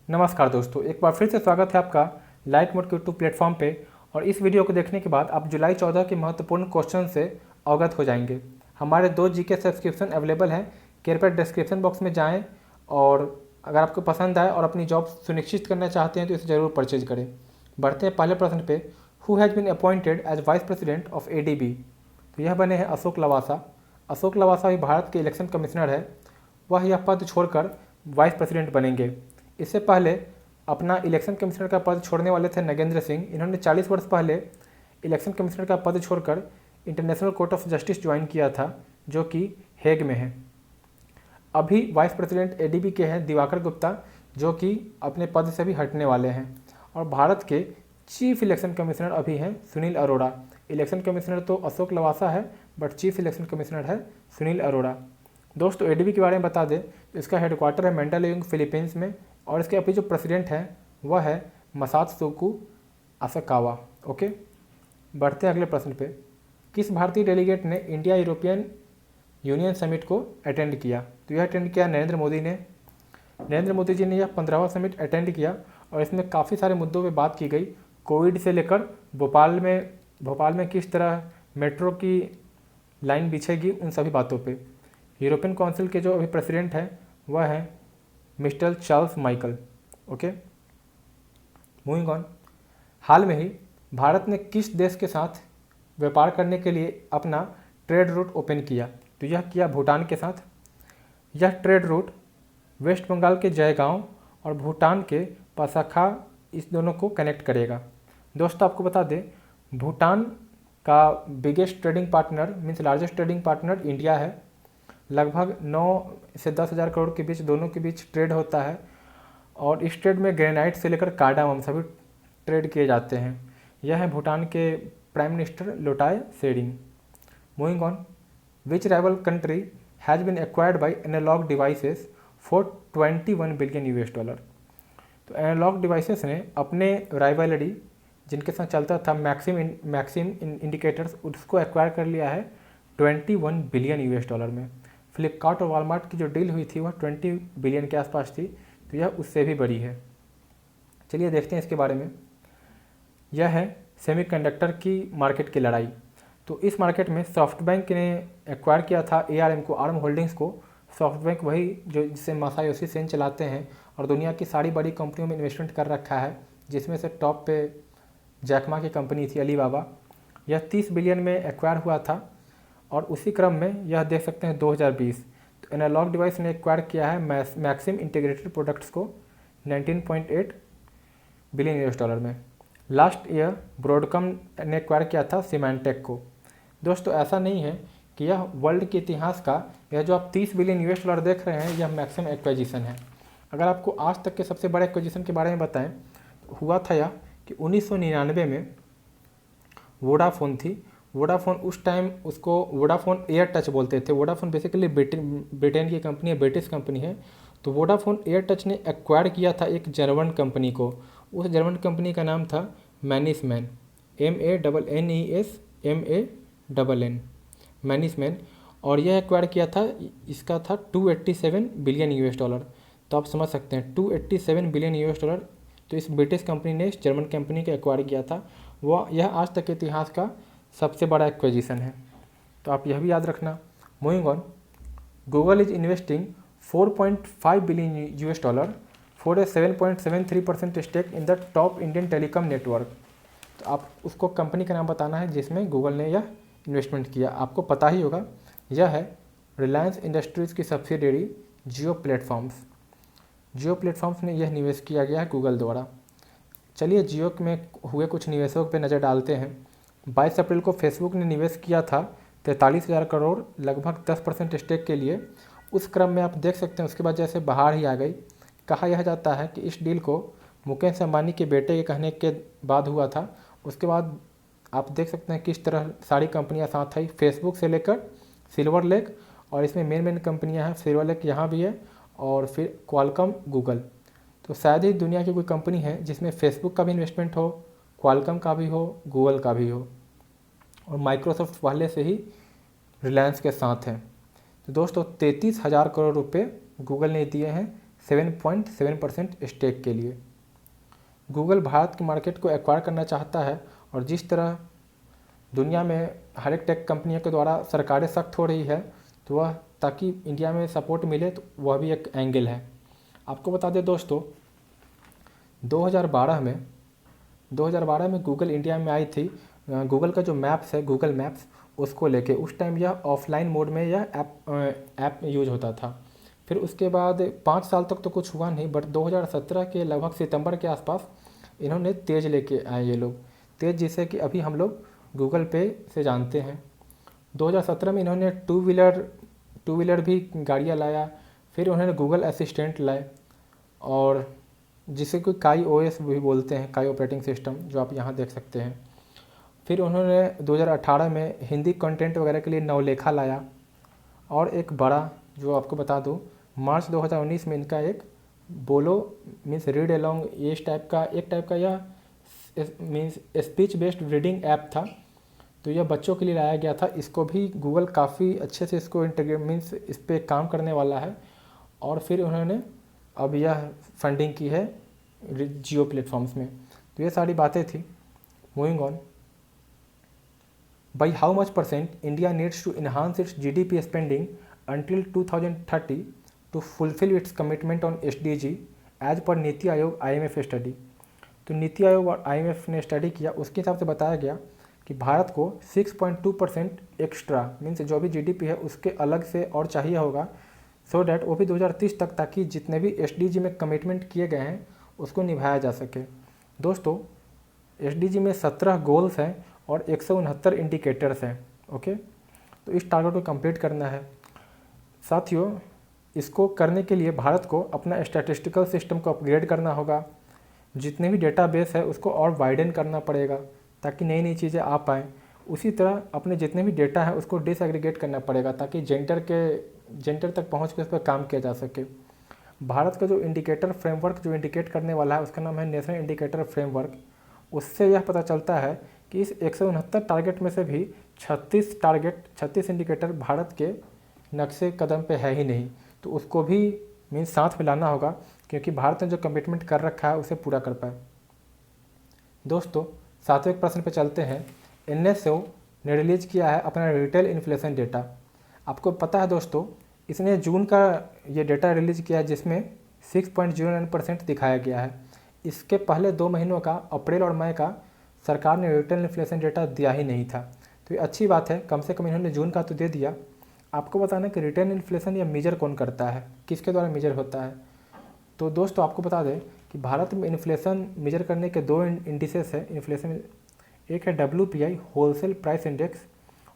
नमस्कार दोस्तों, एक बार फिर से स्वागत है आपका लाइट मोड के यूट्यूब प्लेटफॉर्म पे। और इस वीडियो को देखने के बाद आप जुलाई 14 के महत्वपूर्ण क्वेश्चन से अवगत हो जाएंगे। हमारे 2 जीके सब्सक्रिप्शन अवेलेबल हैं, कृपया डिस्क्रिप्शन बॉक्स में जाएं और अगर आपको पसंद आए और अपनी जॉब सुनिश्चित करना चाहते हैं तो इसे ज़रूर परचेज करें। बढ़ते हैं पहले प्रश्न पे। Who has been appointed as vice president of ADB? तो यह बने हैं अशोक लवासा। अशोक लवासा भी भारत के इलेक्शन कमिश्नर है। वह यह पद छोड़कर वाइस प्रेसिडेंट बनेंगे। इससे पहले अपना इलेक्शन कमिश्नर का पद छोड़ने वाले थे नगेंद्र सिंह। इन्होंने 40 वर्ष पहले इलेक्शन कमिश्नर का पद छोड़कर international court of justice join किया था, जो कि हेग में है। अभी वाइस प्रेसिडेंट एडीबी के हैं दिवाकर गुप्ता, जो कि अपने पद से भी हटने वाले हैं। और भारत के चीफ इलेक्शन कमिश्नर अभी हैं सुनील अरोड़ा। इलेक्शन कमिश्नर तो अशोक लवासा है, बट चीफ इलेक्शन कमिश्नर है सुनील अरोड़ा। दोस्तों, एडीबी के बारे में बता दें तो इसका हेडक्वार्टर है मैंडालुंग फिलीपींस में, और इसके अभी जो प्रेसिडेंट हैं वह है मसात्सुको असाकावा। ओके, बढ़ते हैं अगले प्रश्न पे। किस भारतीय डेलीगेट ने इंडिया यूरोपियन यूनियन समिट को अटेंड किया? तो यह अटेंड किया नरेंद्र मोदी ने। नरेंद्र मोदी जी ने यह 15वां समिट अटेंड किया और इसमें काफ़ी सारे मुद्दों पे बात की गई। कोविड से लेकर भोपाल में किस तरह मेट्रो की लाइन बिछेगी, उन सभी बातों पे। यूरोपियन काउंसिल के जो अभी प्रेसिडेंट हैं वह हैं mister Charles Michael. Okay, moving on. हाल में ही भारत ने किस देश के साथ व्यापार करने के लिए अपना ट्रेड रूट ओपन किया? तो यह किया भूटान के साथ। यह ट्रेड रूट वेस्ट बंगाल के जयगांव और भूटान के पासाखा, इस दोनों को कनेक्ट करेगा। दोस्तों, आपको बता दें भूटान का biggest trading partner means largest trading partner India है। लगभग 9 से 10 हज़ार करोड़ के बीच दोनों के बीच ट्रेड होता है। और इस ट्रेड में ग्रेनाइट से लेकर कार्डामम सभी ट्रेड किए जाते हैं। यह है भूटान के prime minister Lotay Tshering. Moving on. Which rival country has been acquired by Analog Devices for 21 billion US$? तो एनालॉग डिवाइसेस ने अपने राइवलरी जिनके साथ चलता था मैक्सिम इंडिकेटर्स, उसको एक्वायर कर लिया है 21 बिलियन US$ में। फ्लिपकार्ट और वॉलमार्ट की जो डील हुई थी वह 20 बिलियन के आसपास थी, तो यह उससे भी बड़ी है। चलिए देखते हैं इसके बारे में। यह है सेमीकंडक्टर की मार्केट की लड़ाई। तो इस मार्केट में सॉफ्टबैंक ने एक्वायर किया था ARM को, आर्म होल्डिंग्स को। सॉफ्टबैंक वही जो जिसे मासायोशी सेन चलाते हैं और दुनिया की सारी बड़ी कंपनियों में इन्वेस्टमेंट कर रखा है, जिसमें से टॉप पे जैकमा की कंपनी थी अलीबाबा। यह 30 बिलियन में एक्वायर हुआ था और उसी क्रम में यह देख सकते हैं 2020 तो एनालॉग डिवाइस ने एक्वायर किया है मैक्सिम इंटीग्रेटेड प्रोडक्ट्स को 19.8 बिलियन US$ में। लास्ट ईयर ब्रॉडकॉम ने एक्वायर किया था सिमेंटेक को। दोस्तों, ऐसा नहीं है कि यह वर्ल्ड के इतिहास का यह जो आप 30 बिलियन US$ देख रहे हैं यह मैक्सिमम एक्विजिशन है। अगर आपको आज तक के सबसे बड़े एक्विजिशन के बारे में बताएं तो हुआ था यह कि 1999 में वोडाफोन थी। वोडाफोन उस टाइम उसको वोडाफोन एयर टच बोलते थे। वोडाफोन बेसिकली ब्रिटेन की कंपनी है, ब्रिटिश कंपनी है। तो वोडाफोन एयर टच ने एक्वायर किया था एक जर्मन कंपनी को। उस जर्मन कंपनी का नाम था मैनिसमैन, MANNESMANN, मैनिसमैन। और यह एक्वायर किया था, इसका था 287 बिलियन US$। तो आप समझ सकते हैं 287 बिलियन US$। तो इस ब्रिटिश कंपनी ने इस जर्मन कंपनी को एक्वायर किया था। वह यह आज तक के इतिहास का सबसे बड़ा एक्विजिशन है, तो आप यह भी याद रखना। Moving on. Google is investing 4.5 billion US$ for a 7.73% stake in the top Indian telecom network. तो आप उसको कंपनी का नाम बताना है जिसमें गूगल ने यह इन्वेस्टमेंट किया। आपको पता ही होगा, यह है रिलायंस इंडस्ट्रीज़ की सब्सिडियरी जियो प्लेटफॉर्म्स। जियो प्लेटफॉर्म्स में यह निवेश किया गया है गूगल द्वारा। चलिए जियो में हुए कुछ निवेशों पर नज़र डालते हैं। 22 अप्रैल को फेसबुक ने निवेश किया था 43,000 करोड़, लगभग 10% स्टेक के लिए। उस क्रम में आप देख सकते हैं उसके बाद जैसे बाहर ही आ गई। कहा यह जाता है कि इस डील को मुकेश अंबानी के बेटे के कहने के बाद हुआ था। उसके बाद आप देख सकते हैं किस तरह सारी कंपनियां साथ आई, फेसबुक से लेकर सिल्वर लेक, और इसमें मेन कंपनियां हैं। सिल्वर लेक यहाँ भी है और फिर क्वालकॉम, गूगल। तो शायद ही दुनिया की कोई कंपनी है जिसमें फेसबुक का भी इन्वेस्टमेंट हो, क्वालकॉम का भी हो, गूगल का भी हो। और माइक्रोसॉफ्ट पहले से ही रिलायंस के साथ है। तो दोस्तों 33,000 करोड़ रुपए गूगल ने दिए हैं 7.7% स्टेक के लिए। गूगल भारत की मार्केट को एक्वायर करना चाहता है और जिस तरह दुनिया में हर एक टेक कंपनियों के द्वारा सरकारें सख्त हो रही है तो वह ताकि इंडिया में सपोर्ट मिले तो वह भी एक एंगल है। आपको बता दें दोस्तों 2012 में गूगल इंडिया में आई थी। गूगल का जो मैप्स है गूगल मैप्स उसको लेके उस टाइम यह ऑफलाइन मोड में यह ऐप यूज होता था। फिर उसके बाद 5 साल तक तो कुछ हुआ नहीं, बट 2017 के लगभग सितंबर के आसपास इन्होंने तेज लेके आए ये लोग, तेज जिसे कि अभी हम लोग गूगल पे से जानते हैं। 2017 में इन्होंने टू व्हीलर भी गाड़ियाँ लाया। फिर उन्होंने गूगल असिस्टेंट लाए और जिसे कोई काई ओएस भी बोलते हैं, काई ऑपरेटिंग सिस्टम, जो आप यहाँ देख सकते हैं। फिर उन्होंने 2018 में हिंदी कंटेंट वगैरह के लिए नवलेखा लाया। और एक बड़ा जो आपको बता दूँ, मार्च 2019 में इनका एक बोलो मीन्स रीड अलोंग ये एक टाइप का यह means speech based reading app था, तो यह बच्चों के लिए लाया गया था। इसको भी गूगल काफ़ी अच्छे से इसको इंटीग्रेट मीन्स इस पर काम करने वाला है। और फिर उन्होंने अब यह फंडिंग की है जियो प्लेटफॉर्म्स में। तो ये सारी बातें थी। Moving on, by how much % India needs to enhance its GDP spending until 2030 to fulfill its commitment on SDG as पर नीति आयोग IMF स्टडी। तो नीति आयोग और IMF ने स्टडी किया, उसके हिसाब से बताया गया कि भारत को 6.2% एक्स्ट्रा मीन्स जो भी GDP है उसके अलग से और चाहिए होगा, सो डैट वो भी 2030 तक, ताकि जितने भी SDG में कमिटमेंट किए गए हैं उसको निभाया जा सके। दोस्तों SDG में 17 गोल्स हैं और 169 इंडिकेटर्स हैं। ओके, तो इस टारगेट को कंप्लीट करना है। साथियों, इसको करने के लिए भारत को अपना स्टैटिस्टिकल सिस्टम को अपग्रेड करना होगा। जितने भी डेटाबेस है उसको और वाइडन करना पड़ेगा ताकि नई नई चीज़ें आ पाएँ। उसी तरह अपने जितने भी डेटा है उसको डिसएग्रीगेट करना पड़ेगा ताकि जेंडर तक पहुँच कर उस पर काम किया जा सके। भारत का जो इंडिकेटर फ्रेमवर्क जो इंडिकेट करने वाला है उसका नाम है नेशनल इंडिकेटर फ्रेमवर्क। उससे यह पता चलता है कि इस 169 टारगेट में से भी 36 इंडिकेटर भारत के नक्शे कदम पे है ही नहीं, तो उसको भी मीन्स साथ में लाना होगा क्योंकि भारत ने जो कमिटमेंट कर रखा है उसे पूरा कर पाए। दोस्तों 7वें प्रश्न पे चलते हैं। NSO ने रिलीज किया है अपना रिटेल इन्फ्लेशन डेटा। आपको पता है दोस्तों, इसने जून का ये डेटा रिलीज किया है जिसमें 6.09% दिखाया गया है। इसके पहले 2 महीनों का अप्रैल और मई का सरकार ने रिटेल इन्फ्लेशन डेटा दिया ही नहीं था, तो ये अच्छी बात है, कम से कम इन्होंने जून का तो दे दिया। आपको बताना कि रिटेल इन्फ्लेशन या मेजर कौन करता है, किसके द्वारा मेजर होता है। तो दोस्तों आपको बता दें कि भारत में इन्फ्लेशन मेजर करने के 2 इंडिसेस है इन्फ्लेशन। एक है WPI होलसेल प्राइस इंडेक्स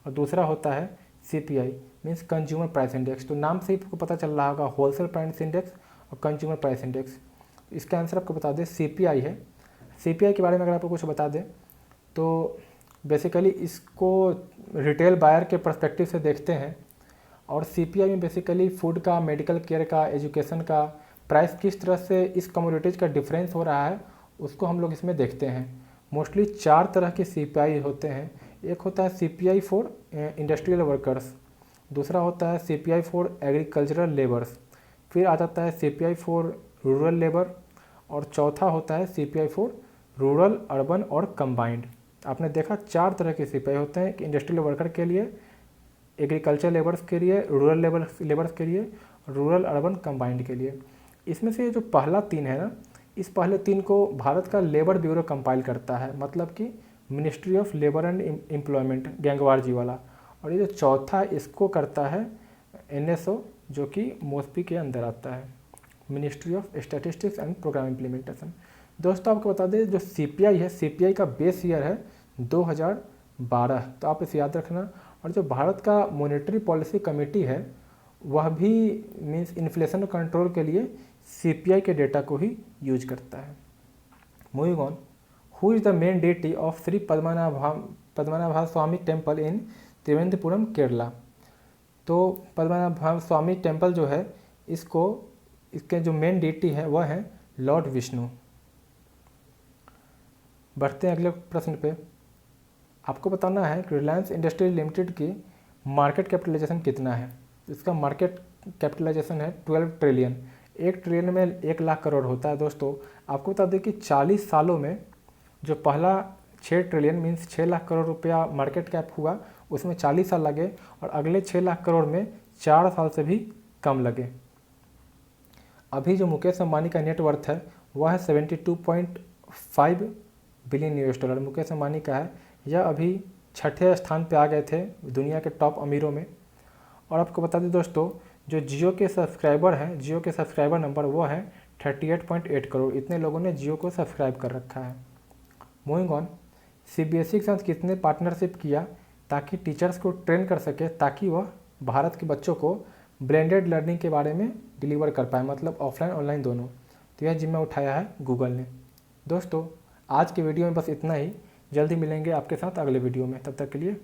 और दूसरा होता है CPI means consumer price index. तो नाम से ही आपको पता चल रहा होगा, होलसेल प्राइस इंडेक्स और कंज्यूमर प्राइस इंडेक्स। इसका आंसर आपको बता दें CPI है। CPI के बारे में अगर आपको कुछ बता दें तो बेसिकली इसको रिटेल बायर के पर्सपेक्टिव से देखते हैं और CPI में बेसिकली फूड का, मेडिकल केयर का, एजुकेशन का प्राइस किस तरह से इस कमोडिटीज़ का डिफरेंस हो रहा है उसको हम लोग इसमें देखते हैं। मोस्टली 4 तरह के CPI होते हैं। एक होता है CPI फॉर इंडस्ट्रियल वर्कर्स, दूसरा होता है CPI फॉर एग्रीकल्चरल लेबर्स, फिर आ जाता है CPI फॉर रूरल लेबर और चौथा होता है CPI फॉर रूरल, अर्बन और कंबाइंड। आपने देखा 4 तरह के CPI होते हैं, इंडस्ट्रियल वर्कर के लिए, एग्रीकल्चर लेबर्स के लिए, रूरल लेबर्स के लिए, रूरल अर्बन कंबाइंड के लिए। इसमें से जो पहला 3 है ना, इस पहले 3 को भारत का लेबर ब्यूरो कंपाइल करता है, मतलब कि ministry of labour and employment, Gangwar ji वाला। और ये जो चौथा इसको करता है NSO जो कि MOSPI के अंदर आता है, ministry of statistics and programme implementation. दोस्तों आपको बता दें जो CPI है, CPI का बेस ईयर है 2012, तो आप इसे याद रखना। और जो भारत का मॉनेटरी पॉलिसी कमेटी है वह भी मीन्स इन्फ्लेशन कंट्रोल के लिए CPI के डेटा को ही यूज करता है। Moving on, who is the main deity of Shri Padmanabha Swamy temple in Trivendrapuram Kerala. तो पद्मनाभ स्वामी टेम्पल जो है इसके जो मेन डेटी है वह है लॉर्ड विष्णु। बढ़ते हैं अगले प्रश्न पे। आपको बताना है कि रिलायंस इंडस्ट्रीज लिमिटेड की मार्केट कैपिटलाइजेशन कितना है। इसका मार्केट कैपिटलाइजेशन है 12 ट्रिलियन। 1 ट्रिलियन में 1 लाख करोड़ होता है दोस्तों। आपको बता दें कि 40 सालों में जो पहला 6 ट्रिलियन मीन्स 6 लाख करोड़ रुपया मार्केट कैप हुआ, उसमें 40 साल लगे, और अगले 6 लाख करोड़ में 4 साल से भी कम लगे। अभी जो मुकेश अंबानी का नेटवर्थ है वह है 72.5 billion US dollar Mukesh Ambani का है। यह अभी 6ठे स्थान पे आ गए थे दुनिया के टॉप अमीरों में। और आपको बता दें दोस्तों, जो जियो के सब्सक्राइबर हैं, जियो के सब्सक्राइबर नंबर वो है 38.8 करोड़। इतने लोगों ने जियो को सब्सक्राइब कर रखा है। मूविंग ऑन, सीबीएसई के साथ किसने पार्टनरशिप किया ताकि टीचर्स को ट्रेन कर सके, ताकि वह भारत के बच्चों को ब्लेंडेड लर्निंग के बारे में डिलीवर कर पाए, मतलब ऑफलाइन ऑनलाइन दोनों। तो यह जिम्मा उठाया है गूगल ने। दोस्तों आज के वीडियो में बस इतना ही। जल्दी मिलेंगे आपके साथ अगले वीडियो में, तब तक के लिए